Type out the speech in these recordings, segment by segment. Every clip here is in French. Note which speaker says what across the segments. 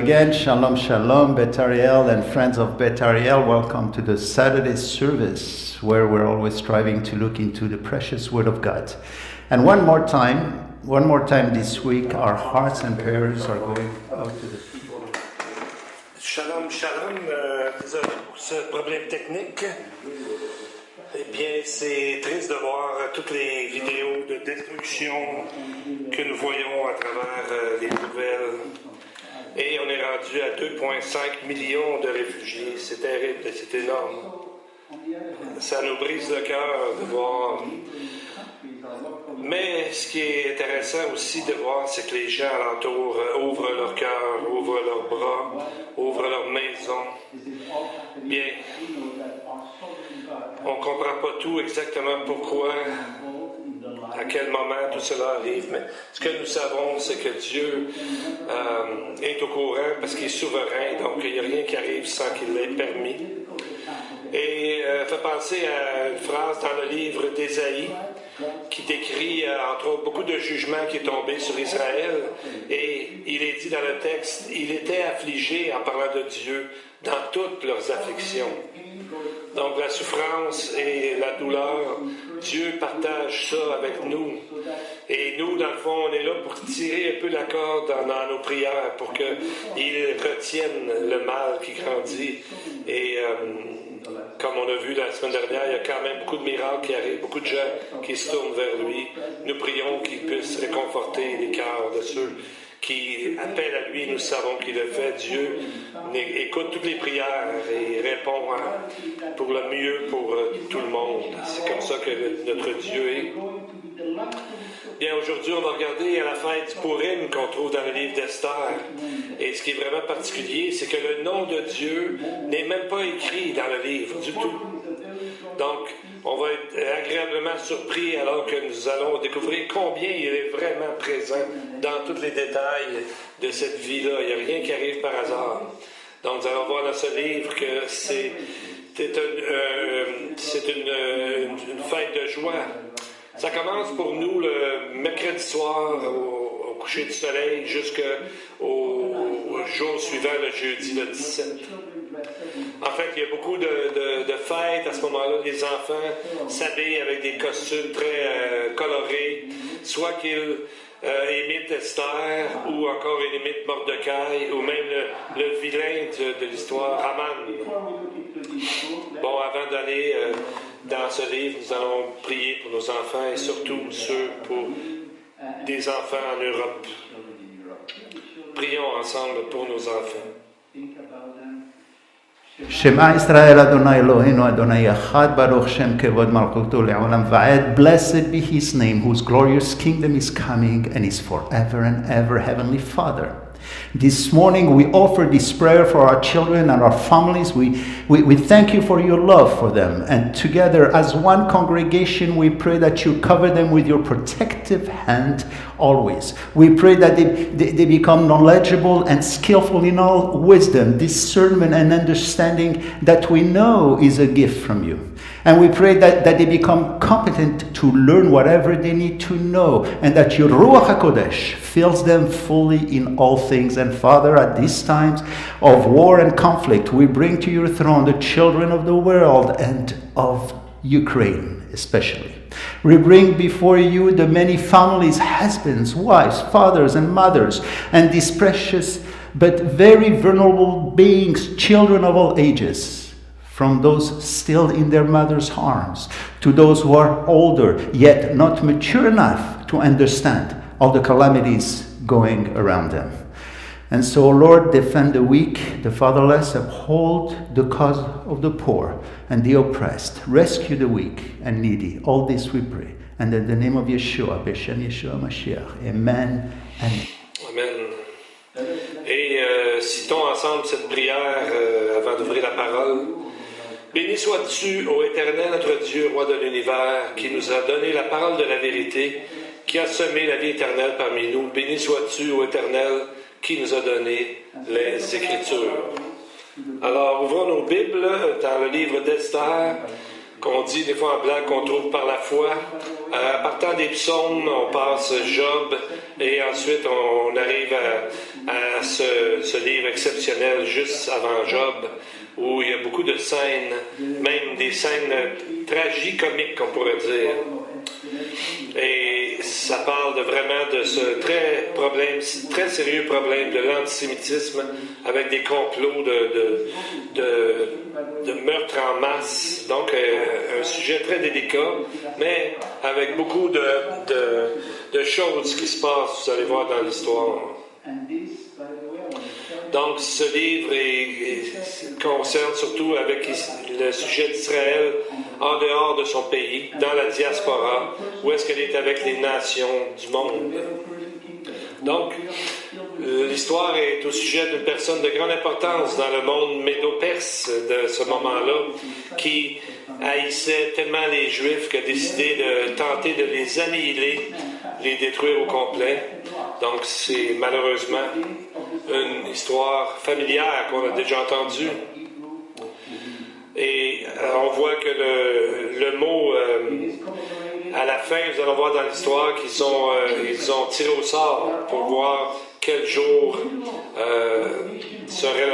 Speaker 1: again. Shalom, shalom, Bet Ariel and friends of Bet Ariel. Welcome to the Saturday service where we're always striving to look into the precious Word of God. And one more time this week, our hearts and prayers are going out to the people.
Speaker 2: Shalom, shalom. Désolé pour ce problème technique. Eh bien, c'est triste de voir toutes les vidéos de destruction que nous voyons à travers les nouvelles. Et on est rendu à 2,5 millions de réfugiés. C'est terrible, c'est énorme. Ça nous brise le cœur de voir. Mais ce qui est intéressant aussi de voir, c'est que les gens alentour ouvrent leur cœur, ouvrent leurs bras, ouvrent leur maison. Bien, on ne comprend pas tout exactement pourquoi, à quel moment tout cela arrive, mais ce que nous savons, c'est que Dieu est au courant parce qu'il est souverain, donc il n'y a rien qui arrive sans qu'il l'ait permis. Et fait penser à une phrase dans le livre d'Ésaïe qui décrit, entre autres, beaucoup de jugements qui est tombé sur Israël. Et il est dit dans le texte, il était affligé en parlant de Dieu dans toutes leurs afflictions. Donc la souffrance et la douleur, Dieu partage ça avec nous. Et nous, dans le fond, on est là pour tirer un peu la corde dans nos prières pour qu'il retienne le mal qui grandit. Et comme on a vu la semaine dernière, il y a quand même beaucoup de miracles qui arrivent, beaucoup de gens qui se tournent vers lui. Nous prions qu'il puisse réconforter les cœurs de ceux qui appellent à lui. Nous savons qu'il le fait. Dieu écoute toutes les prières et répond pour le mieux pour tout le monde. C'est comme ça que notre Dieu est. Bien, aujourd'hui, on va regarder à la fête du Purim qu'on trouve dans le livre d'Esther. Et ce qui est vraiment particulier, c'est que le nom de Dieu n'est même pas écrit dans le livre du tout. Donc, on va être agréablement surpris alors que nous allons découvrir combien il est vraiment présent dans tous les détails de cette vie-là. Il n'y a rien qui arrive par hasard. Donc, nous allons voir dans ce livre que c'est une fête de joie. Ça commence pour nous le mercredi soir au coucher du soleil jusqu'au jour suivant, le jeudi, le 17. En fait, il y a beaucoup de fêtes à ce moment-là. Les enfants s'habillent avec des costumes très colorés, soit qu'ils imitent Esther ou encore ils imitent Mordecai ou même le vilain de l'histoire, Haman. Bon, avant d'aller dans ce livre, nous allons prier pour nos enfants et surtout ceux pour des enfants en Europe. Prions ensemble pour nos enfants.
Speaker 1: Shema Israel Adonai Eloheinu Adonai Echad Baruch Shem Kevod Malchuto Le'olam Va'ed. Blessed be His name, whose glorious kingdom is coming and is forever and ever. Heavenly Father, this morning we offer this prayer for our children and our families. We thank you for your love for them. And together as one congregation, we pray that you cover them with your protective hand always. We pray that they become knowledgeable and skillful in all wisdom, discernment, and understanding that we know is a gift from you. And we pray that they become competent to learn whatever they need to know, and that your Ruach HaKodesh fills them fully in all things. And Father, at these times of war and conflict, we bring to your throne the children of the world and of Ukraine especially. We bring before you the many families, husbands, wives, fathers, and mothers, and these precious but very vulnerable beings, children of all ages, from those still in their mother's arms to those who are older yet not mature enough to understand all the calamities going around them. And so, Lord, defend the weak, the fatherless, uphold the cause of the poor and the oppressed, rescue the weak and needy. All this we pray. And in the name of Yeshua, B'Shem Yeshua Mashiach, Amen and
Speaker 2: Amen. Et citons ensemble cette prière avant d'ouvrir la parole. Béni sois-tu, ô Éternel, notre Dieu, roi de l'univers, qui nous a donné la parole de la vérité, qui a semé la vie éternelle parmi nous. Béni sois-tu, ô Éternel, qui nous a donné les Écritures. Alors, ouvrons nos Bibles dans le livre d'Esther, qu'on dit des fois en blague qu'on trouve par la foi. Partant des psaumes, on passe Job et ensuite on arrive à ce livre exceptionnel juste avant Job, où il y a beaucoup de scènes, même des scènes tragicomiques, on pourrait dire. Et ça parle vraiment de ce très sérieux problème de l'antisémitisme, avec des complots de meurtres en masse. Donc, un sujet très délicat, mais avec beaucoup de choses qui se passent, vous allez voir dans l'histoire. Donc, ce livre concerne surtout avec le sujet d'Israël en dehors de son pays, dans la diaspora, où est-ce qu'elle est avec les nations du monde. Donc, l'histoire est au sujet d'une personne de grande importance dans le monde médo-perse de ce moment-là, qui haïssait tellement les Juifs qu'il a décidé de tenter de les annihiler, les détruire au complet. Donc, c'est malheureusement une histoire familière qu'on a déjà entendue. Et on voit que le mot, à la fin, vous allez voir dans l'histoire qu'ils ont tiré au sort pour voir quel jour serait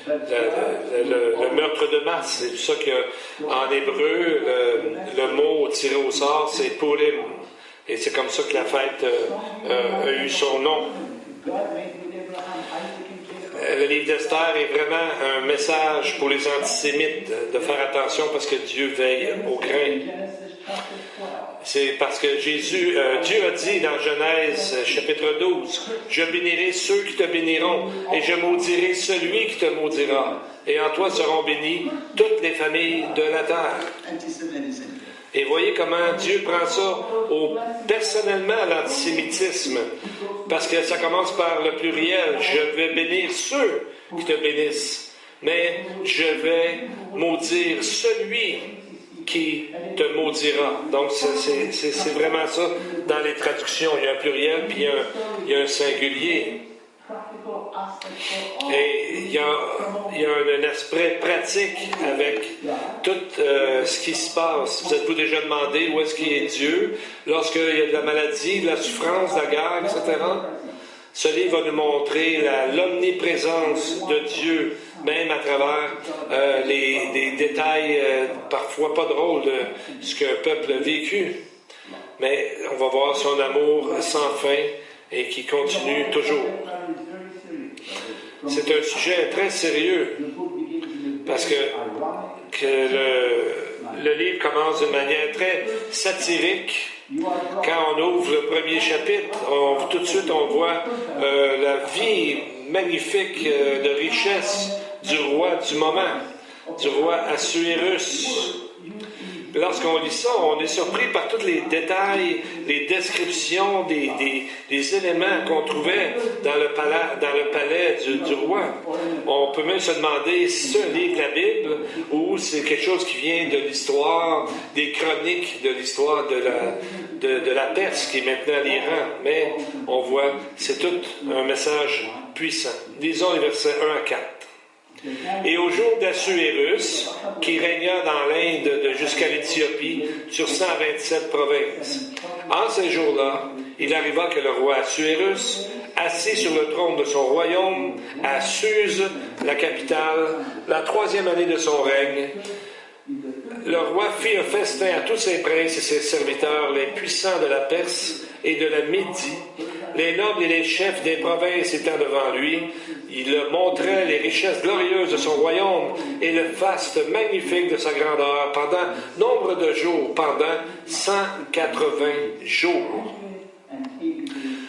Speaker 2: le meurtre de masse. C'est pour ça qu'en hébreu, le mot tiré au sort, c'est Purim. Et c'est comme ça que la fête a eu son nom. Le livre d'Esther est vraiment un message pour les antisémites de faire attention parce que Dieu veille au grain. C'est parce que Dieu a dit dans Genèse chapitre 12, « Je bénirai ceux qui te béniront, et je maudirai celui qui te maudira. Et en toi seront bénies toutes les familles de la terre. » Et voyez comment Dieu prend ça personnellement, l'antisémitisme. Parce que ça commence par le pluriel. Je vais bénir ceux qui te bénissent. Mais je vais maudire celui qui te maudira. Donc, c'est vraiment ça dans les traductions. Il y a un pluriel, puis il y a un singulier. Et il y a un aspect pratique avec tout ce qui se passe. Vous êtes-vous déjà demandé où est-ce qu'il est Dieu lorsqu'il y a de la maladie, de la souffrance, de la guerre, etc.? Ce livre va nous montrer l'omniprésence de Dieu, même à travers des détails parfois pas drôles de ce qu'un peuple a vécu. Mais on va voir son amour sans fin et qui continue toujours. C'est un sujet très sérieux parce que le livre commence d'une manière très satirique. Quand on ouvre le premier chapitre, tout de suite on voit la vie magnifique de richesse du roi du moment, du roi Assuérus. Lorsqu'on lit ça, on est surpris par tous les détails, les descriptions des éléments qu'on trouvait dans le palais du roi. On peut même se demander si c'est un livre de la Bible ou c'est quelque chose qui vient de l'histoire, des chroniques de l'histoire de la Perse, qui est maintenant l'Iran. Mais on voit, c'est tout un message puissant. Lisons les versets 1 à 4. Et au jour d'Assuérus, qui régna dans l'Inde jusqu'à l'Éthiopie, sur 127 provinces. En ces jours-là, il arriva que le roi Assuérus, assis sur le trône de son royaume, à Suse, la capitale, la 3e année de son règne, le roi fit un festin à tous ses princes et ses serviteurs, les puissants de la Perse et de la Médie. Les nobles et les chefs des provinces étant devant lui, il montrait les richesses glorieuses de son royaume et le faste magnifique de sa grandeur pendant nombre de jours, pendant 180 jours.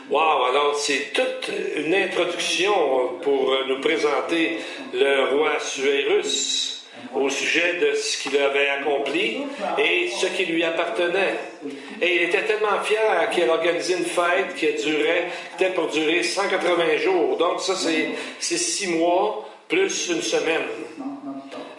Speaker 2: Wow! Alors, c'est toute une introduction pour nous présenter le roi Assuérus au sujet de ce qu'il avait accompli et ce qui lui appartenait. Et il était tellement fier qu'il a organisé une fête qui était pour durer 180 jours. Donc ça, c'est 6 mois plus une semaine.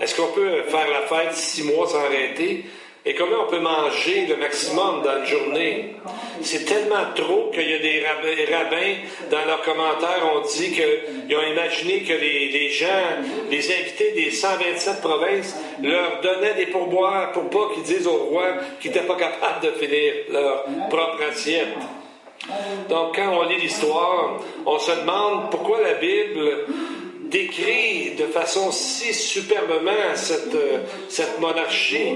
Speaker 2: Est-ce qu'on peut faire la fête 6 mois sans arrêter? Et comment on peut manger le maximum dans une journée? C'est tellement trop qu'il y a des rabbins, dans leurs commentaires, ont dit qu'ils ont imaginé que les gens, les invités des 127 provinces, leur donnaient des pourboires pour pas qu'ils disent au roi qu'ils n'étaient pas capables de finir leur propre assiette. Donc, quand on lit l'histoire, on se demande pourquoi la Bible décrit de façon si superbement cette monarchie.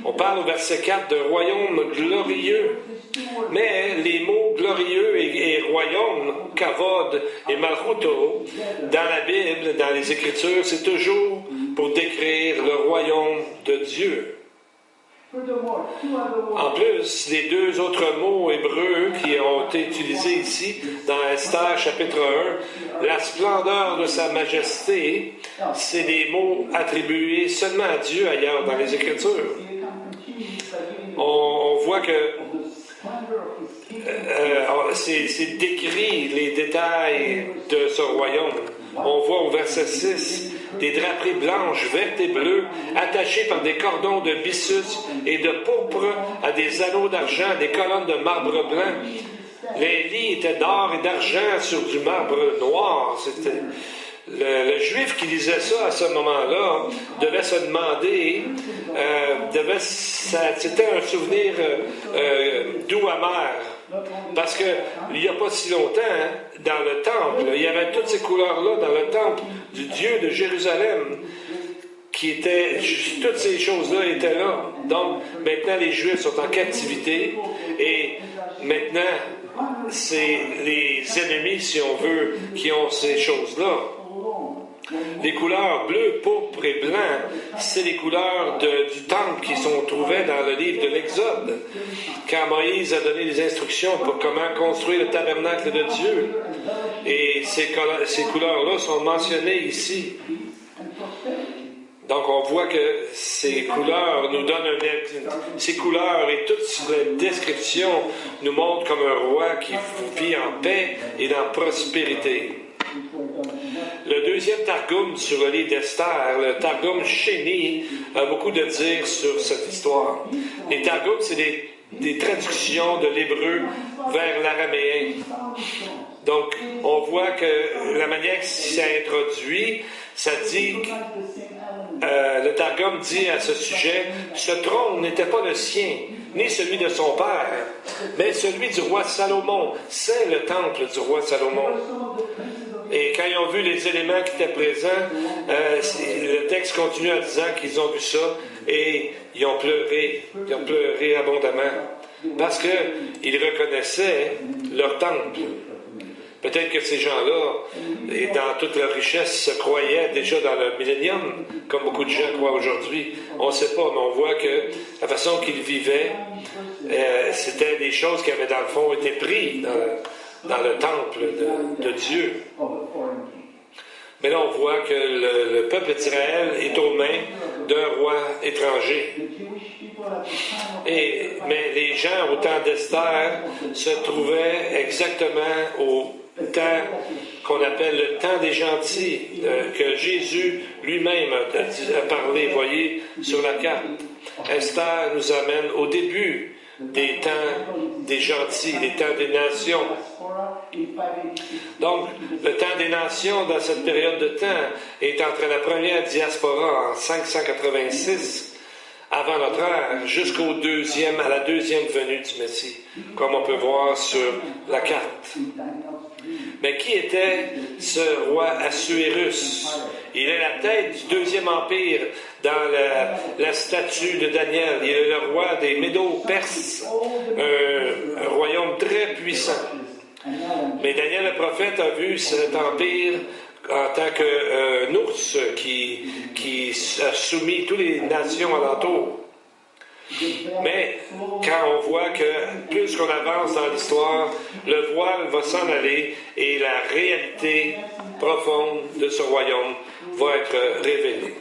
Speaker 2: On parle au verset 4 de royaume glorieux. Mais les mots glorieux et royaume, kavod et malchuto, dans la Bible, dans les Écritures, c'est toujours pour décrire le royaume de Dieu. En plus, les deux autres mots hébreux qui ont été utilisés ici, dans Esther chapitre 1, la splendeur de sa majesté, c'est des mots attribués seulement à Dieu ailleurs dans les Écritures. On voit que c'est décrit les détails de ce royaume. On voit au verset 6 des draperies blanches, vertes et bleues, attachées par des cordons de byssus et de pourpre à des anneaux d'argent, des colonnes de marbre blanc. Les lits étaient d'or et d'argent sur du marbre noir. C'était... Le Juif qui lisait ça à ce moment-là devait se demander, c'était un souvenir doux amer, parce que il n'y a pas si longtemps, dans le temple, il y avait toutes ces couleurs-là dans le temple du Dieu de Jérusalem, toutes ces choses-là étaient là. Donc maintenant les Juifs sont en captivité et maintenant c'est les ennemis, si on veut, qui ont ces choses-là. Les couleurs bleu, pourpre et blanc, c'est les couleurs du temple qui sont trouvées dans le livre de l'Exode, quand Moïse a donné des instructions pour comment construire le tabernacle de Dieu. Et ces couleurs-là sont mentionnées ici. Donc on voit que ces couleurs nous donnent ces couleurs et toute cette description nous montrent comme un roi qui vit en paix et dans prospérité. Le deuxième Targum sur le livre d'Esther, le Targum Chéni, a beaucoup de dire sur cette histoire. Les Targums, c'est des traductions de l'hébreu vers l'araméen. Donc, on voit que la manière que c'est introduit, ça dit, le Targum dit à ce sujet, ce trône n'était pas le sien, ni celui de son père, mais celui du roi Salomon. C'est le temple du roi Salomon. Et quand ils ont vu les éléments qui étaient présents, le texte continue en disant qu'ils ont vu ça et ils ont pleuré abondamment, parce qu'ils reconnaissaient leur temple. Peut-être que ces gens-là, et dans toute leur richesse, se croyaient déjà dans le millénium, comme beaucoup de gens croient aujourd'hui. On ne sait pas, mais on voit que la façon qu'ils vivaient, c'était des choses qui avaient dans le fond été prises dans le temple de Dieu. Mais là, on voit que le peuple d'Israël est aux mains d'un roi étranger. Mais les gens, au temps d'Esther, se trouvaient exactement au temps qu'on appelle le temps des gentils, que Jésus lui-même a parlé, voyez, sur la carte. Esther nous amène au début des temps des gentils, des temps des nations. Donc, le temps des nations, dans cette période de temps, est entre la première diaspora en 586 avant notre ère, à la deuxième venue du Messie, comme on peut voir sur la carte. Mais qui était ce roi Assuérus? Il est la tête du deuxième empire dans la statue de Daniel. Il est le roi des Médo-Perses, un royaume très puissant. Mais Daniel le prophète a vu cet empire en tant qu'un ours qui a soumis toutes les nations alentour. Mais quand on voit que plus qu'on avance dans l'histoire, le voile va s'en aller et la réalité profonde de ce royaume va être révélée.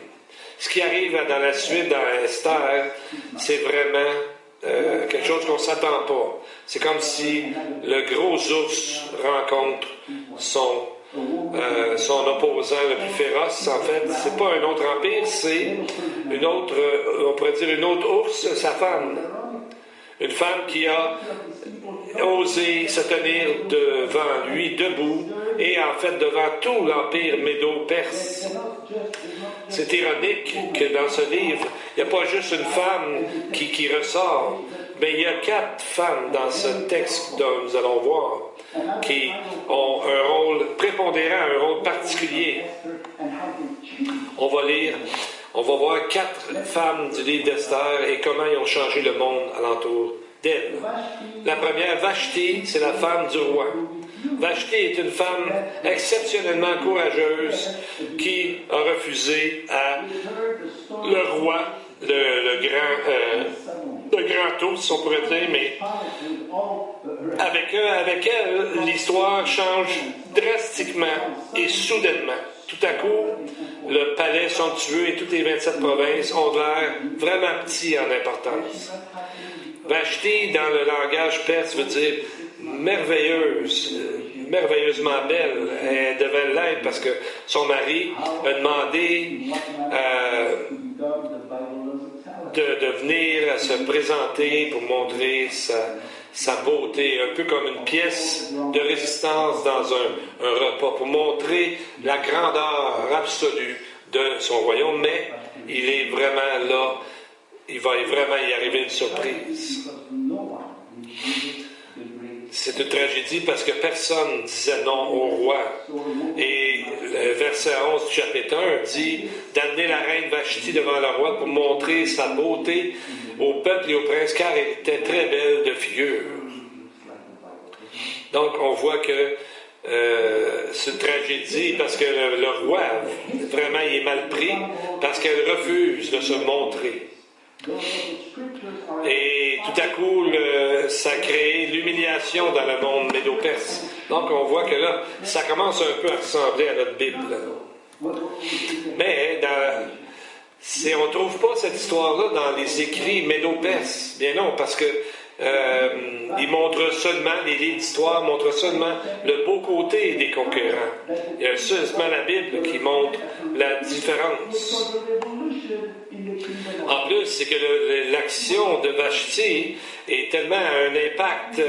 Speaker 2: Ce qui arrive dans la suite, dans Esther, c'est vraiment quelque chose qu'on ne s'attend pas. C'est comme si le gros ours rencontre son opposant le plus féroce. En fait, c'est pas un autre empire, c'est une autre, on pourrait dire une autre ours, sa femme. Une femme qui a osé se tenir devant lui, debout, et en fait devant tout l'empire médo-perse. C'est ironique que dans ce livre, il n'y a pas juste une femme qui ressort, mais il y a 4 femmes dans ce texte dont nous allons voir, qui ont un rôle prépondérant, un rôle particulier. On va lire, on va voir 4 femmes du livre d'Esther et comment ils ont changé le monde alentour d'elle. La première, Vashti, c'est la femme du roi. Vashti est une femme exceptionnellement courageuse qui a refusé à le roi, le grand ours, on pourrait dire, mais avec elle, l'histoire change drastiquement et soudainement. Tout à coup, le palais somptueux et toutes les 27 provinces ont l'air vraiment petits en importance. Vashti, dans le langage perse, veut dire merveilleuse, merveilleusement belle. Elle devait l'être parce que son mari a demandé de venir se présenter pour montrer sa beauté, un peu comme une pièce de résistance dans un repas, pour montrer la grandeur absolue de son royaume, mais il est vraiment là, il va vraiment y arriver une surprise. C'est une tragédie parce que personne ne disait non au roi. Et le verset 11 du chapitre 1 dit d'amener la reine Vashti devant le roi pour montrer sa beauté au peuple et aux princes, car elle était très belle de figure. Donc on voit que c'est une tragédie parce que le roi, vraiment, il est mal pris parce qu'elle refuse de se montrer. Et tout à coup, ça crée l'humiliation dans le monde médo-perse. Donc on voit que là, ça commence un peu à ressembler à notre Bible. Mais on ne trouve pas cette histoire-là dans les écrits médo-perses. Bien non, parce que ils montrent seulement, les livres d'histoire montrent seulement le beau côté des conquérants. Il y a seulement la Bible qui montre la différence. En plus, c'est que l'action de Vashti est tellement un impact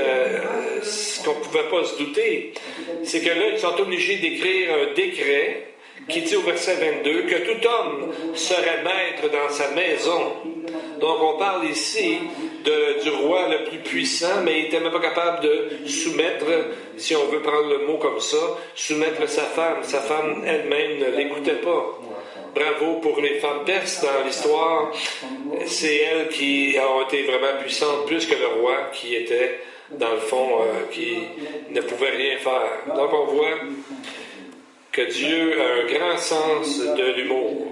Speaker 2: qu'on ne pouvait pas se douter. C'est que là, ils sont obligés d'écrire un décret qui dit au verset 22 que tout homme serait maître dans sa maison. Donc on parle ici du roi le plus puissant, mais il n'était même pas capable de soumettre, si on veut prendre le mot comme ça, soumettre sa femme. Sa femme elle-même ne l'écoutait pas. Bravo pour les femmes perses dans l'histoire. C'est elles qui ont été vraiment puissantes, plus que le roi qui était, dans le fond, qui ne pouvait rien faire. Donc on voit que Dieu a un grand sens de l'humour.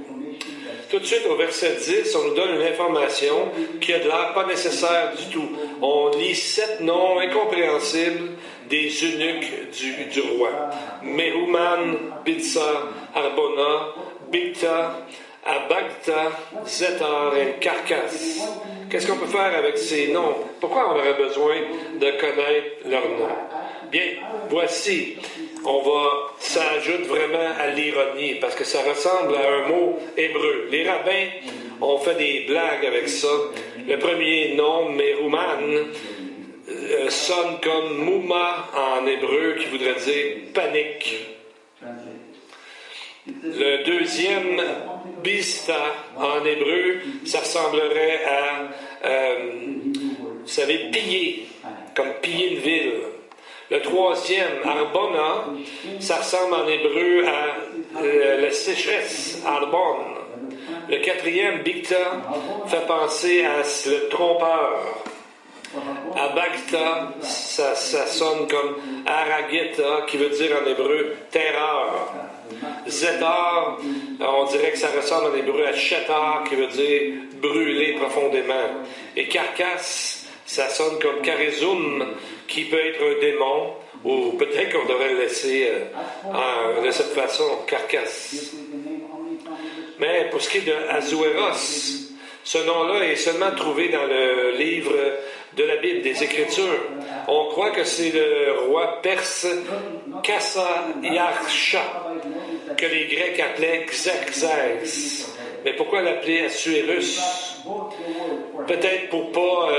Speaker 2: Tout de suite, au verset 10, on nous donne une information qui a de l'air pas nécessaire du tout. On lit 7 noms incompréhensibles des eunuques du roi. Mehuman, Bitsa, Arbona, Bigta, Abagta, Zethar et Carcasse. Qu'est-ce qu'on peut faire avec ces noms? Pourquoi on aurait besoin de connaître leurs noms? Bien, voici, ça ajoute vraiment à l'ironie, parce que ça ressemble à un mot hébreu. Les rabbins ont fait des blagues avec ça. Le premier nom, Mehuman, sonne comme Mouma en hébreu, qui voudrait dire panique. Le deuxième, Bista, en hébreu, ça ressemblerait à, vous savez, piller, comme piller une ville. Le troisième, Arbona, ça ressemble en hébreu à la sécheresse, Arbon. Le quatrième, Bigta, fait penser à le trompeur. Abagta, ça sonne comme Arageta, qui veut dire en hébreu terreur. Zethar, on dirait que ça ressemble en hébreu à Shetar, qui veut dire brûler profondément. Et Carcasse, ça sonne comme Charizum, qui peut être un démon, ou peut-être qu'on devrait le laisser de cette façon, Carcasse. Mais pour ce qui est de Ahasuéros, Ce nom-là est seulement trouvé dans le livre de la Bible, des Écritures. On croit que c'est le roi perse Kassa-Yarsha, que les Grecs appelaient Xerxès. Mais pourquoi l'appeler Assuérus? Peut-être pour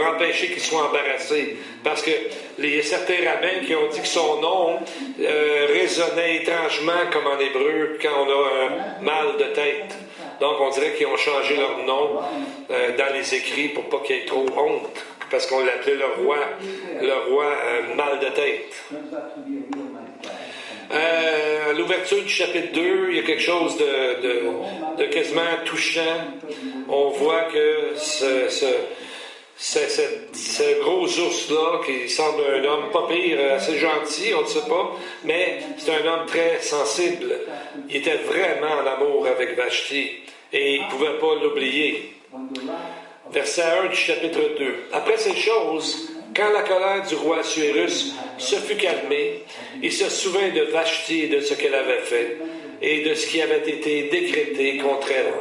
Speaker 2: empêcher qu'il soit embarrassé. Parce que il y a certains rabbins qui ont dit que son nom résonnait étrangement comme en hébreu quand on a un mal de tête. Donc on dirait qu'ils ont changé leur nom dans les écrits pour pas qu'il y ait trop honte. Parce qu'on l'appelait le roi mal de tête. À l'ouverture du chapitre 2, il y a quelque chose de quasiment touchant. On voit que ce gros ours-là, qui semble un homme pas pire, assez gentil, on ne sait pas, mais c'est un homme très sensible. Il était vraiment en amour avec Vashti et il ne pouvait pas l'oublier. Verset 1 du chapitre 2. Après ces choses, quand la colère du roi Assuérus se fut calmée, il se souvint de Vashti et de ce qu'elle avait fait, et de ce qui avait été décrété contre elle.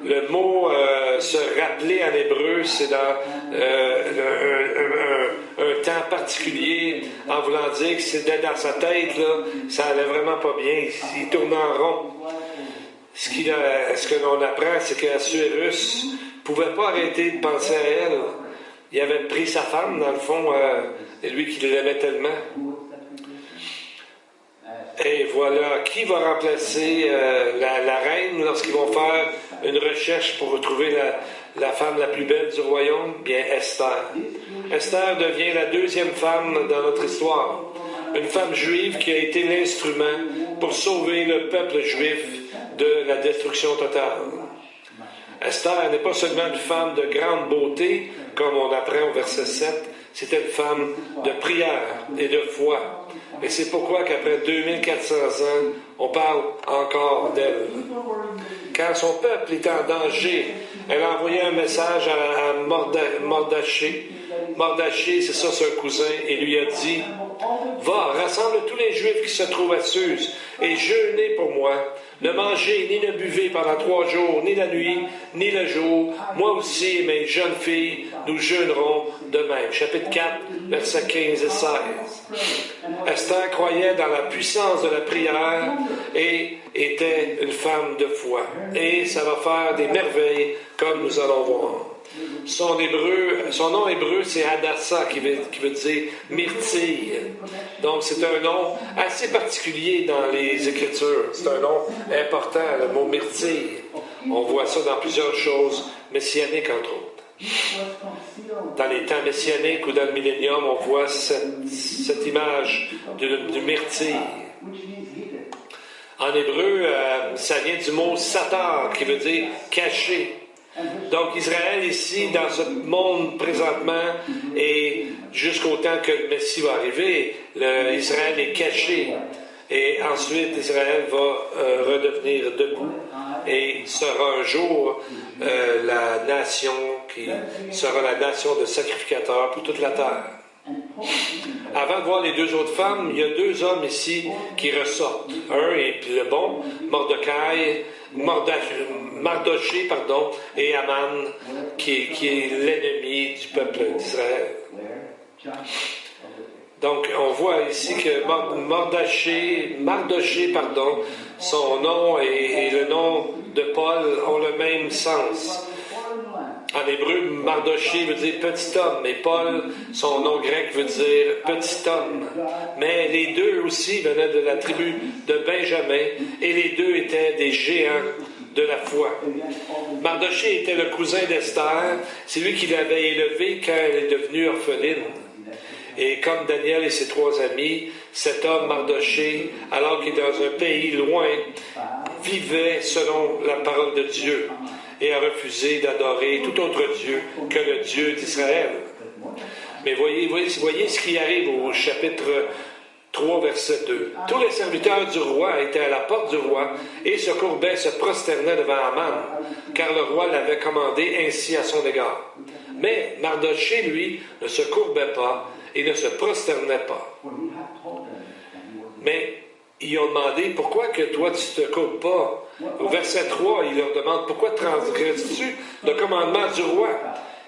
Speaker 2: Le mot se rappeler en hébreu, c'est dans un temps particulier, en voulant dire que c'était dans sa tête, là, ça allait vraiment pas bien, il tournait en rond. Ce que l'on apprend, c'est qu'Assuérus ne pouvait pas arrêter de penser à elle. Il avait pris sa femme, dans le fond, et lui qui l'aimait tellement. Et voilà, qui va remplacer la reine lorsqu'ils vont faire une recherche pour retrouver la femme la plus belle du royaume? Bien, Esther. Esther devient la deuxième femme dans notre histoire. Une femme juive qui a été l'instrument pour sauver le peuple juif de la destruction totale. Esther n'est pas seulement une femme de grande beauté, comme on apprend au verset 7, c'était une femme de prière et de foi. Et c'est pourquoi qu'après 2400 ans, on parle encore d'elle. Quand son peuple était en danger, elle a envoyé un message à Mordechai. Mordechai, c'est ça, c'est un cousin, et lui a dit, « Va, rassemble tous les Juifs qui se trouvent à Suse, et jeûnez pour moi. Ne mangez ni ne buvez pendant 3 jours, ni la nuit, ni le jour. Moi aussi et mes jeunes filles, nous jeûnerons de même. » Chapitre 4, versets 15 et 16. Esther croyait dans la puissance de la prière et était une femme de foi. Et ça va faire des merveilles, comme nous allons voir. Son nom hébreu, c'est Hadassah, qui veut dire myrtille. Donc, c'est un nom assez particulier dans les Écritures. C'est un nom important, le mot myrtille. On voit ça dans plusieurs choses messianiques, entre autres. Dans les temps messianiques ou dans le millénium, on voit cette image du myrtille. En hébreu, ça vient du mot satar, qui veut dire caché. Donc Israël ici, dans ce monde présentement, et jusqu'au temps que le Messie va arriver, Israël est caché. Et ensuite, Israël va redevenir debout et sera un jour la nation qui sera la nation de sacrificateurs pour toute la terre. Avant de voir les 2 autres femmes, il y a 2 hommes ici qui ressortent. Un est le bon, Mardochée, et Aman, qui est l'ennemi du peuple d'Israël. Donc, on voit ici que Mardochée, son nom et le nom de Paul ont le même sens. En hébreu, Mardochée veut dire petit homme, et Paul, son nom grec veut dire petit homme. Mais les deux aussi venaient de la tribu de Benjamin, et les deux étaient des géants de la foi. Mardochée était le cousin d'Esther, c'est lui qui l'avait élevée quand elle est devenue orpheline. Et comme Daniel et ses 3 amis, cet homme Mardochée, alors qu'il est dans un pays loin, vivait selon la parole de Dieu et a refusé d'adorer tout autre Dieu que le Dieu d'Israël. Mais voyez ce qui arrive au chapitre 3, verset 2. Tous les serviteurs du roi étaient à la porte du roi et se courbaient, se prosternaient devant Aman, car le roi l'avait commandé ainsi à son égard. Mais Mardochée, lui, ne se courbait pas et ne se prosternait pas. Mais ils ont demandé « Pourquoi que toi tu ne te courbes pas ?» Au verset 3, il leur demande « Pourquoi transgresses-tu le commandement du roi ?»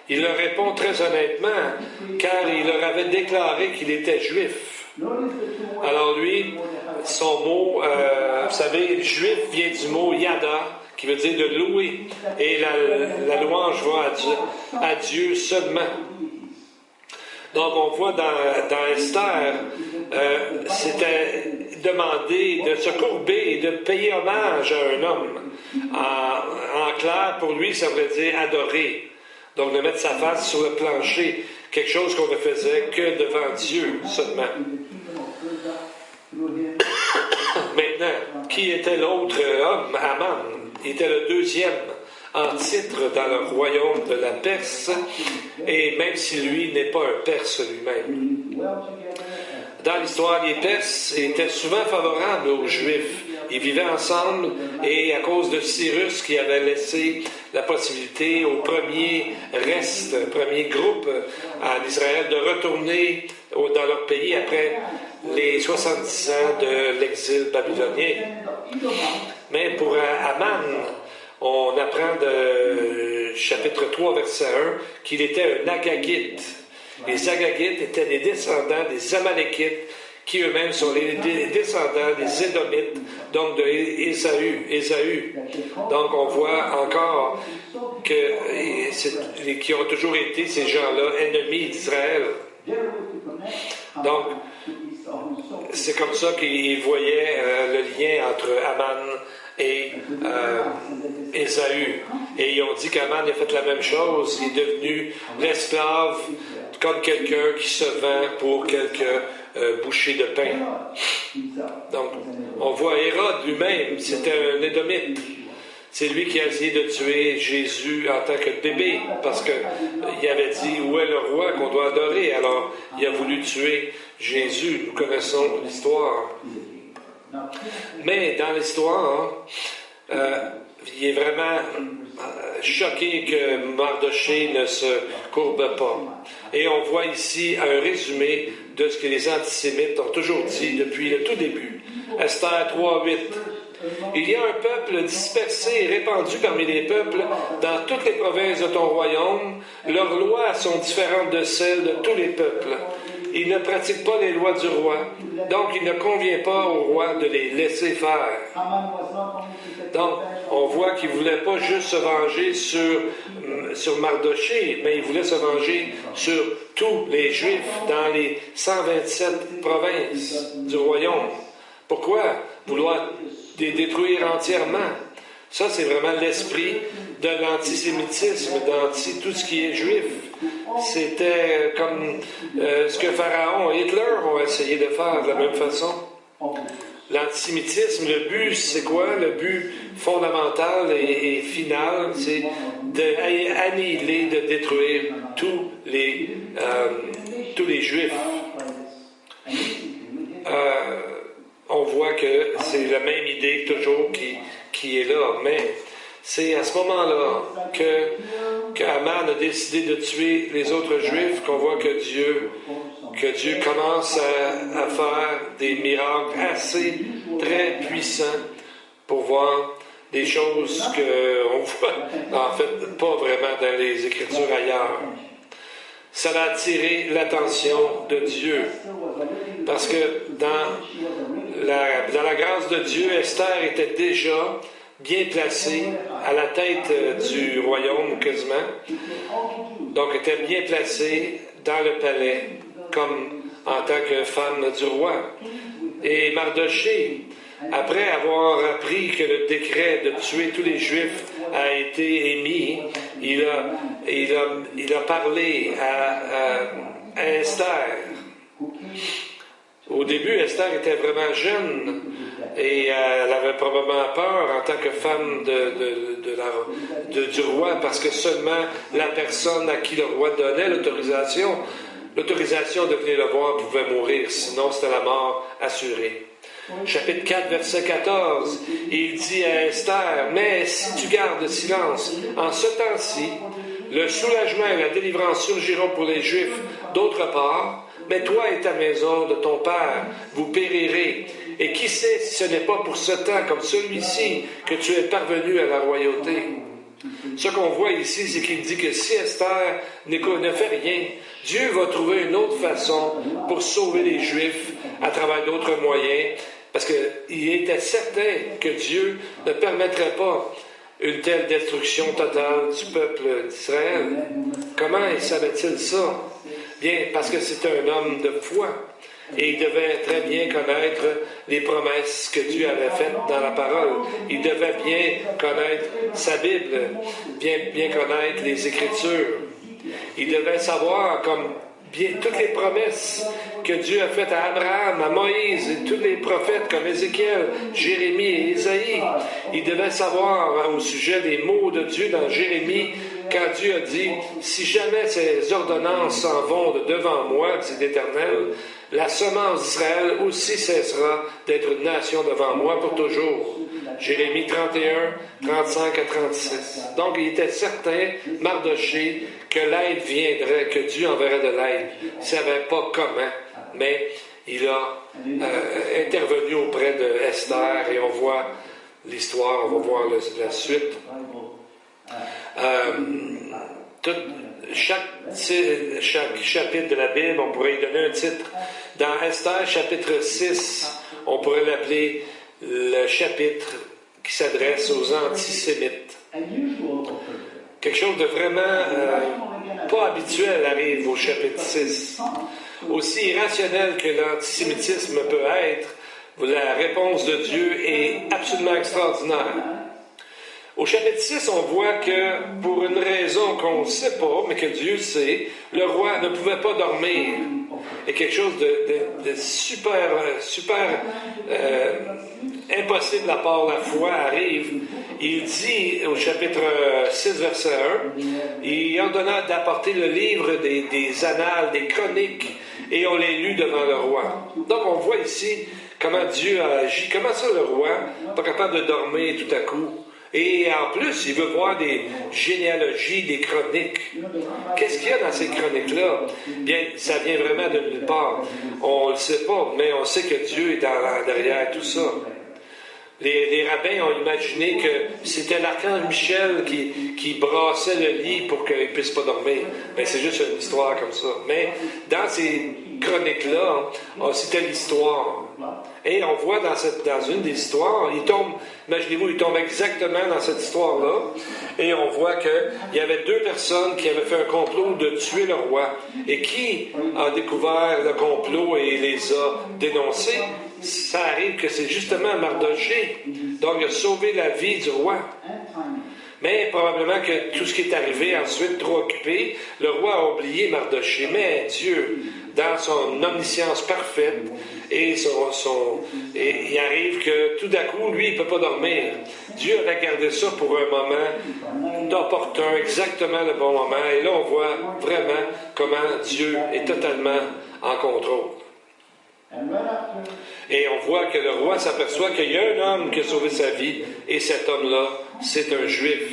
Speaker 2: Il leur répond très honnêtement, car il leur avait déclaré qu'il était juif. Alors lui, son mot, vous savez, juif vient du mot yada, qui veut dire de louer. Et la louange va à Dieu seulement. Donc on voit dans Esther, c'était demandé de se courber et de payer hommage à un homme. En clair, pour lui, ça voulait dire adorer. Donc de mettre sa face sur le plancher, quelque chose qu'on ne faisait que devant Dieu seulement. Maintenant, qui était l'autre homme, Aman? Il était le deuxième en titre dans le royaume de la Perse, et même si lui n'est pas un Perse lui-même. Dans l'histoire, les Perses étaient souvent favorables aux Juifs. Ils vivaient ensemble et à cause de Cyrus qui avait laissé la possibilité au premier groupe en Israël de retourner dans leur pays après les 70 ans de l'exil babylonien. Mais pour Aman, on apprend de chapitre 3, verset 1, qu'il était un Agagite. Les Agagites étaient des descendants des Amalékites, qui eux-mêmes sont les descendants des Édomites, donc de Ésaü. Donc on voit encore qui ont toujours été, ces gens-là, ennemis d'Israël. Donc, c'est comme ça qu'ils voyaient le lien entre Aman et Ésaü. Et ils ont dit qu'Aman a fait la même chose. Il est devenu l'esclave comme quelqu'un qui se vend pour quelques bouchées de pain. Donc, on voit Hérode lui-même, c'était un Édomite. C'est lui qui a essayé de tuer Jésus en tant que bébé, parce qu'il avait dit où est le roi qu'on doit adorer. Alors, il a voulu tuer Jésus. Nous connaissons l'histoire. Mais dans l'histoire, il est vraiment choqué que Mardoché ne se courbe pas. Et on voit ici un résumé de ce que les antisémites ont toujours dit depuis le tout début. Esther 3:8. Il y a un peuple dispersé et répandu parmi les peuples dans toutes les provinces de ton royaume. Leurs lois sont différentes de celles de tous les peuples. Ils ne pratiquent pas les lois du roi, donc il ne convient pas au roi de les laisser faire. Donc, on voit qu'il ne voulait pas juste se venger sur Mardoché, mais il voulait se venger sur tous les Juifs dans les 127 provinces du royaume. Pourquoi vouloir les détruire entièrement? Ça, c'est vraiment l'esprit de l'antisémitisme, tout ce qui est juif. C'était comme ce que Pharaon et Hitler ont essayé de faire de la même façon. L'antisémitisme, le but, c'est quoi? Le but fondamental et final, c'est d'annihiler, de détruire tous les Juifs. On voit que c'est la même idée toujours qui est là, mais c'est à ce moment-là qu'Aman a décidé de tuer les autres Juifs qu'on voit que Dieu commence à faire des miracles assez très puissants pour voir des choses qu'on voit en fait pas vraiment dans les Écritures ailleurs. Ça a attiré l'attention de Dieu. Parce que dans la grâce de Dieu, Esther était déjà bien placée à la tête du royaume quasiment. Donc, elle était bien placée dans le palais, comme en tant que femme du roi. Et Mardoché, après avoir appris que le décret de tuer tous les Juifs a été émis, il a parlé à Esther. Au début, Esther était vraiment jeune et elle avait probablement peur en tant que femme du roi, parce que seulement la personne à qui le roi donnait l'autorisation de venir le voir pouvait mourir, sinon c'était la mort assurée. Chapitre 4, verset 14, il dit à Esther, « Mais si tu gardes silence, en ce temps-ci, le soulagement et la délivrance surgiront pour les Juifs d'autre part, mais toi et ta maison de ton père, vous périrez, Et qui sait si ce n'est pas pour ce temps comme celui-ci que tu es parvenu à la royauté. Ce qu'on voit ici, c'est qu'il dit que si Esther ne fait rien, Dieu va trouver une autre façon pour sauver les Juifs à travers d'autres moyens, parce qu'il était certain que Dieu ne permettrait pas une telle destruction totale du peuple d'Israël. Comment savait-il ça? Bien, parce que c'est un homme de foi. Et il devait très bien connaître les promesses que Dieu avait faites dans la parole. Il devait bien connaître sa Bible, bien connaître les Écritures. Il devait savoir comme bien toutes les promesses que Dieu a faites à Abraham, à Moïse et tous les prophètes comme Ézéchiel, Jérémie et Isaïe. Il devait savoir au sujet des mots de Dieu dans Jérémie, quand Dieu a dit « Si jamais ces ordonnances s'en vont de devant moi, dit l'Éternel, la semence d'Israël aussi cessera d'être une nation devant moi pour toujours. » Jérémie 31, 35 à 36. Donc, il était certain, Mardochée, que l'aide viendrait, que Dieu enverrait de l'aide. Il ne savait pas comment, mais il a intervenu auprès de Esther et on voit l'histoire, on va voir la suite. Chaque chapitre de la Bible, on pourrait y donner un titre. Dans Esther, chapitre 6, on pourrait l'appeler le chapitre qui s'adresse aux antisémites. Quelque chose de vraiment pas habituel arrive au chapitre 6. Aussi irrationnel que l'antisémitisme peut être, la réponse de Dieu est absolument extraordinaire. Au chapitre 6, on voit que, pour une raison qu'on ne sait pas, mais que Dieu sait, le roi ne pouvait pas dormir. Et quelque chose de super impossible à part la foi arrive. Il dit, au chapitre 6, verset 1, il ordonna d'apporter le livre des annales, des chroniques, et on les lut devant le roi. Donc, on voit ici comment Dieu a agi. Comment ça, le roi, pas capable de dormir tout à coup? Et en plus, il veut voir des généalogies, des chroniques. Qu'est-ce qu'il y a dans ces chroniques-là? Bien, ça vient vraiment de nulle part. On ne le sait pas, mais on sait que Dieu est derrière tout ça. Les rabbins ont imaginé que c'était l'archange Michel qui brassait le lit pour qu'il ne puisse pas dormir. Mais c'est juste une histoire comme ça. Mais dans ces chroniques-là, c'était l'histoire. Et on voit dans une des histoires, imaginez-vous, il tombe exactement dans cette histoire-là, et on voit qu'il y avait deux personnes qui avaient fait un complot de tuer le roi. Et qui a découvert le complot et les a dénoncés? Ça arrive que c'est justement Mardochée. Donc, il a sauvé la vie du roi. Mais probablement que tout ce qui est arrivé ensuite, trop occupé, le roi a oublié Mardochée. Mais Dieu, dans son omniscience parfaite, et il arrive que tout d'un coup, lui, il ne peut pas dormir. Dieu avait gardé ça pour un moment opportun, exactement le bon moment. Et là, on voit vraiment comment Dieu est totalement en contrôle. Et on voit que le roi s'aperçoit qu'il y a un homme qui a sauvé sa vie, et cet homme-là, c'est un Juif.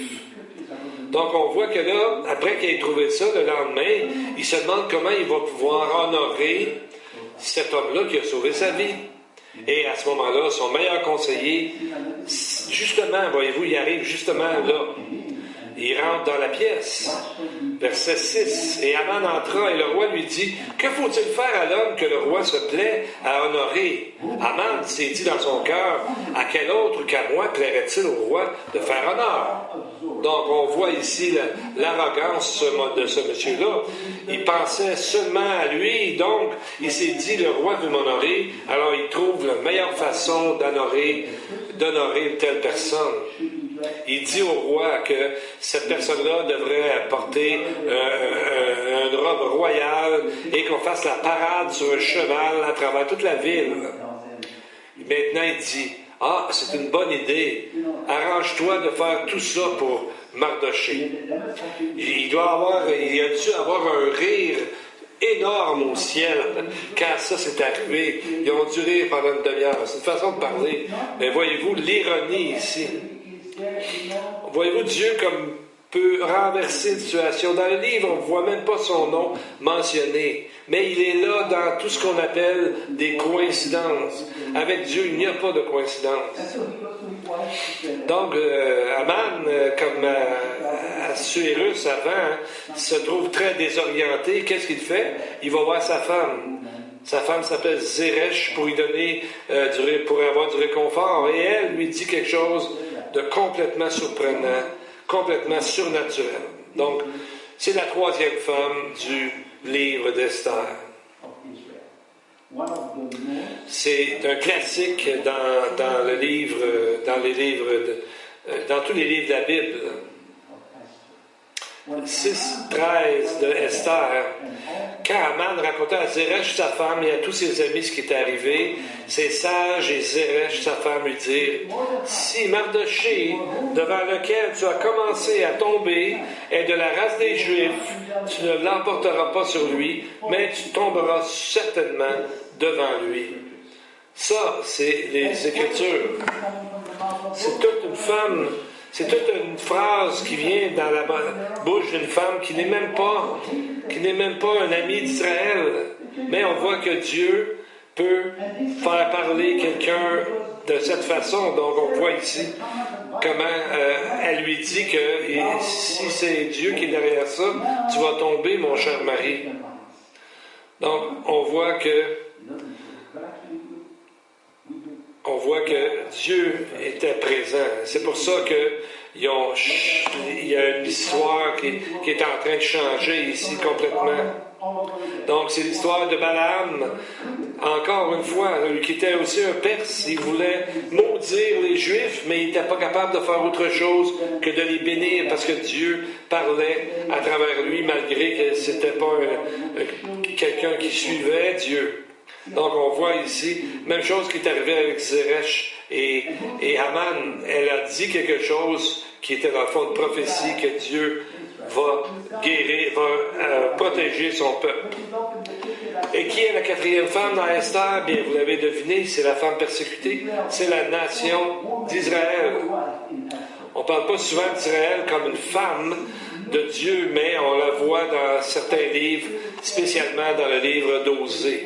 Speaker 2: Donc on voit que là, après qu'il ait trouvé ça, le lendemain, il se demande comment il va pouvoir honorer cet homme-là qui a sauvé sa vie. Et à ce moment-là, son meilleur conseiller, justement, voyez-vous, il arrive justement là. Il rentre dans la pièce. Verset 6. Et Aman entra et le roi lui dit, « Que faut-il faire à l'homme que le roi se plaît à honorer? » Aman s'est dit dans son cœur, « À quel autre qu'à moi plairait-il au roi de faire honneur? » Donc on voit ici l'arrogance de ce monsieur-là. Il pensait seulement à lui, donc il s'est dit, « Le roi veut m'honorer. » Alors il trouve la meilleure façon d'honorer une telle personne. Il dit au roi que cette personne-là devrait porter une robe royale et qu'on fasse la parade sur un cheval à travers toute la ville. Maintenant, il dit, « Ah, c'est une bonne idée. Arrange-toi de faire tout ça pour Mardochée. » Il a dû avoir un rire énorme au ciel quand ça s'est arrivé. Ils ont dû rire pendant une demi-heure. C'est une façon de parler. Mais voyez-vous l'ironie ici. Voyez-vous Dieu comme peut renverser une situation. Dans le livre, on ne voit même pas son nom mentionné, mais il est là dans tout ce qu'on appelle des coïncidences. Avec Dieu, il n'y a pas de coïncidence. Donc, Aman, comme Assuérus avant, se trouve très désorienté. Qu'est-ce qu'il fait? Il va voir sa femme. Sa femme s'appelle Zeresh pour lui donner, pour avoir du réconfort. Et elle lui dit quelque chose de complètement surprenant, complètement surnaturel. Donc, c'est la troisième femme du livre d'Esther. C'est un classique dans tous les livres de la Bible. 6:13 de Esther. Quand Aman racontait à Zeresh, sa femme, et à tous ses amis ce qui était arrivé, ses sages et Zeresh, sa femme, lui dirent: si Mardochée, devant lequel tu as commencé à tomber, est de la race des Juifs, tu ne l'emporteras pas sur lui, mais tu tomberas certainement devant lui. Ça, c'est les Écritures. C'est toute une femme. C'est toute une phrase qui vient dans la bouche d'une femme qui n'est même pas un ami d'Israël. Mais on voit que Dieu peut faire parler quelqu'un de cette façon. Donc on voit ici comment elle lui dit que si c'est Dieu qui est derrière ça, tu vas tomber, mon cher mari. Donc on voit que Dieu était présent. C'est pour ça qu'il y a une histoire qui est en train de changer ici complètement. Donc, c'est l'histoire de Balaam, encore une fois, qui était aussi un Perse. Il voulait maudire les Juifs, mais il n'était pas capable de faire autre chose que de les bénir parce que Dieu parlait à travers lui, malgré que ce n'était pas quelqu'un qui suivait Dieu. Donc, on voit ici, même chose qui est arrivée avec Zeresh et Aman. Elle a dit quelque chose qui était dans le fond une prophétie que Dieu va guérir, va protéger son peuple. Et qui est la quatrième femme dans Esther? Bien, vous l'avez deviné, c'est la femme persécutée. C'est la nation d'Israël. On ne parle pas souvent d'Israël comme une femme de Dieu, mais on la voit dans certains livres, spécialement dans le livre d'Osée.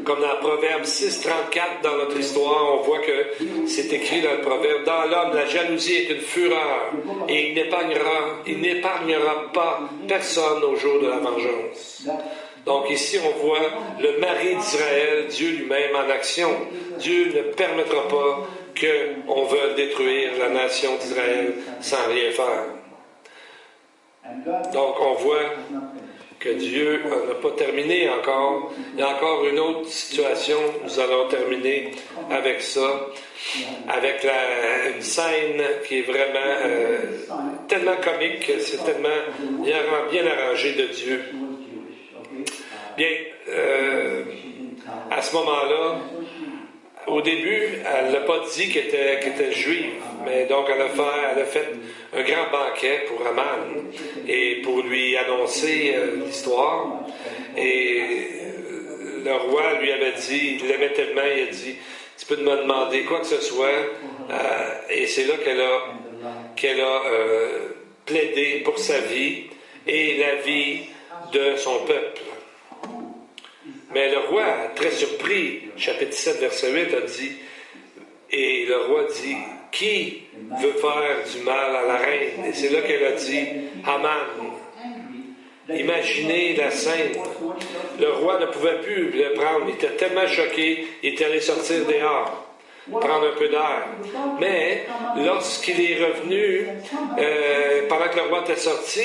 Speaker 2: Comme dans Proverbe 6:34 dans notre histoire, on voit que c'est écrit dans le Proverbe: dans l'homme, la jalousie est une fureur, et il n'épargnera pas personne au jour de la vengeance. Donc ici, on voit le mari d'Israël, Dieu lui-même en action. Dieu ne permettra pas qu'on veuille détruire la nation d'Israël sans rien faire. Donc on voit que Dieu n'a pas terminé encore. Il y a encore une autre situation. Nous allons terminer avec ça, avec une scène qui est vraiment tellement comique, c'est tellement bien arrangé de Dieu. Bien, à ce moment-là, au début, elle n'a pas dit qu'elle était juive, mais donc elle a fait un grand banquet pour Aman et pour lui annoncer l'histoire. Et le roi lui avait dit, il l'aimait tellement, il a dit: tu peux me demander quoi que ce soit. Et c'est là qu'elle a plaidé pour sa vie et la vie de son peuple. Mais le roi, très surpris, chapitre 7, verset 8, a dit, et le roi dit: qui veut faire du mal à la reine? Et c'est là qu'elle a dit: Aman. Imaginez la scène. Le roi ne pouvait plus le prendre. Il était tellement choqué, il était allé sortir dehors, prendre un peu d'air. Mais lorsqu'il est revenu, pendant que le roi était sorti,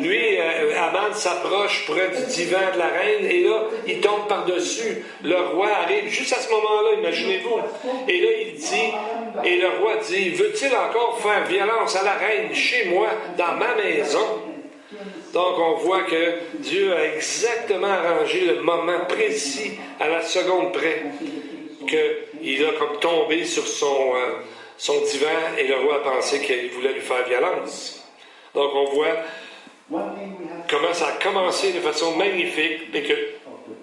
Speaker 2: lui, Aman s'approche près du divan de la reine, et là, il tombe par-dessus. Le roi arrive juste à ce moment-là, imaginez-vous. Et là, et le roi dit: veut-il encore faire violence à la reine chez moi, dans ma maison? Donc, on voit que Dieu a exactement arrangé le moment précis, à la seconde près, qu'il a comme tombé sur son divan, et le roi a pensé qu'il voulait lui faire violence. Donc, on voit comment ça a commencé de façon magnifique, et que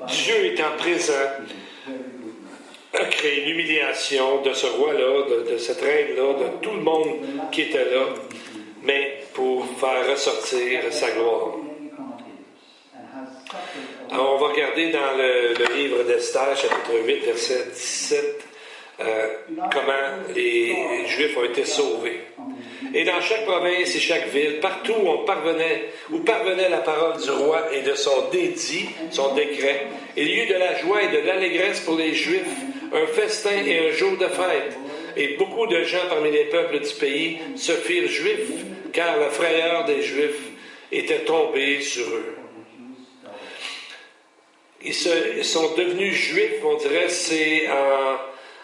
Speaker 2: Dieu étant présent a créé l'humiliation de ce roi-là, de cette reine-là, de tout le monde qui était là. mais pour faire ressortir sa gloire. Alors, on va regarder dans le livre d'Esther, chapitre 8, verset 17, comment les Juifs ont été sauvés. Et dans chaque province et chaque ville, partout où parvenait la parole du roi et de son dédit, son décret, il y eut de la joie et de l'allégresse pour les Juifs, un festin et un jour de fête. Et beaucoup de gens parmi les peuples du pays se firent juifs, car la frayeur des Juifs était tombée sur eux. Ils sont devenus juifs, on dirait, c'est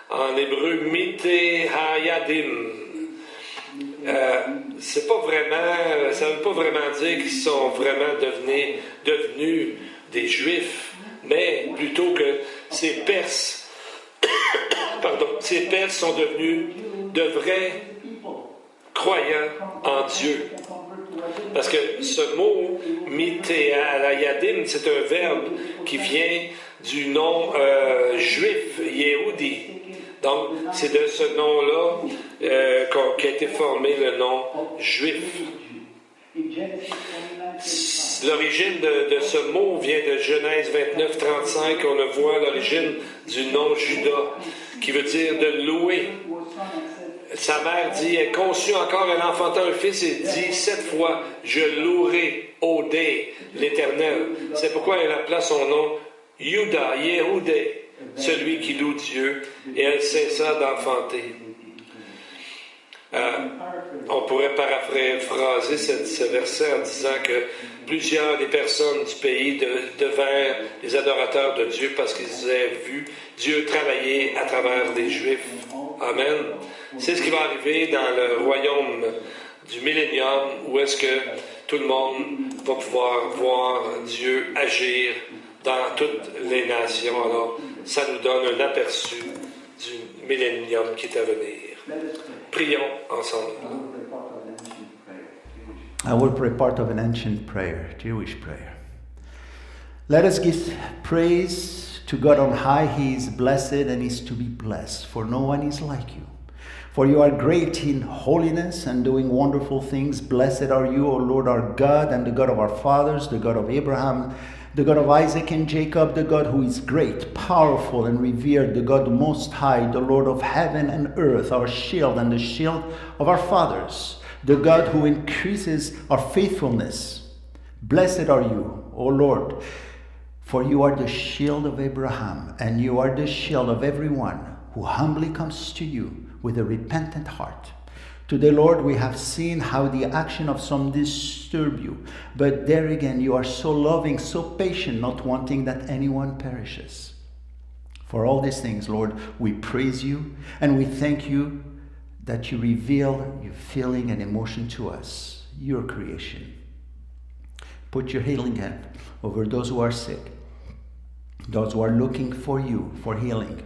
Speaker 2: en hébreu, mité hayadim. C'est pas vraiment, ça ne veut pas vraiment dire qu'ils sont vraiment devenus des juifs, mais plutôt que ces Perses, ces Perses sont devenus de vrais croyants en Dieu. Parce que ce mot mitéalayadim, c'est un verbe qui vient du nom juif, Yehudi. Donc, c'est de ce nom-là qu'a été formé le nom juif. L'origine de ce mot vient de Genèse 29, 35. On voit l'origine du nom Judas, qui veut dire de louer. Sa mère dit, elle conçut encore, elle enfanta un fils et dit 7 fois, je louerai Odé, l'Éternel. C'est pourquoi elle appela son nom Yuda, Yehudé, celui qui loue Dieu, et elle cessa d'enfanter. On pourrait paraphraser ce verset en disant que plusieurs des personnes du pays devinrent des adorateurs de Dieu parce qu'ils avaient vu Dieu travailler à travers des Juifs. Amen. C'est ce qui va arriver dans le royaume du millénium où est-ce que tout le monde va pouvoir voir Dieu agir dans toutes les nations. Alors, ça nous donne un aperçu du millénium qui est à venir. Prions ensemble.
Speaker 1: I will pray part of an ancient prayer, Jewish prayer. Let us give praise to God on high. He is blessed and is to be blessed, for no one is like you. For you are great in holiness and doing wonderful things. Blessed are you, O Lord our God, and the God of our fathers, the God of Abraham, the God of Isaac and Jacob, the God who is great, powerful, and revered, the God most high, the Lord of heaven and earth, our shield and the shield of our fathers, the God who increases our faithfulness. Blessed are you, O Lord, for you are the shield of Abraham, and you are the shield of everyone who humbly comes to you with a repentant heart. Today, Lord, we have seen how the action of some disturb you, but there again, you are so loving, so patient, not wanting that anyone perishes. For all these things, Lord, we praise you, and we thank you that you reveal your feeling and emotion to us, your creation. Put your healing hand over those who are sick, those who are looking for you for healing,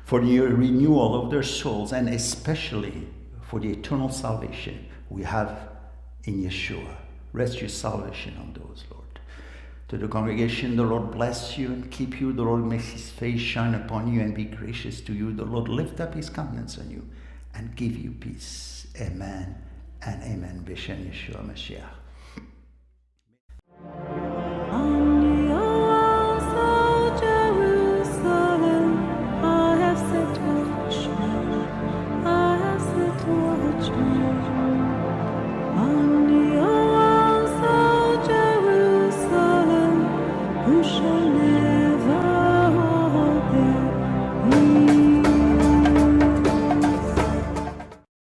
Speaker 1: for the renewal of their souls, and especially for the eternal salvation we have in Yeshua. Rest your salvation on those, Lord. To the congregation, the Lord bless you and keep you. The Lord makes his face shine upon you and be gracious to you. The Lord lift up his countenance on you and give you peace. Amen and amen. B'Shem Yeshua Mashiach.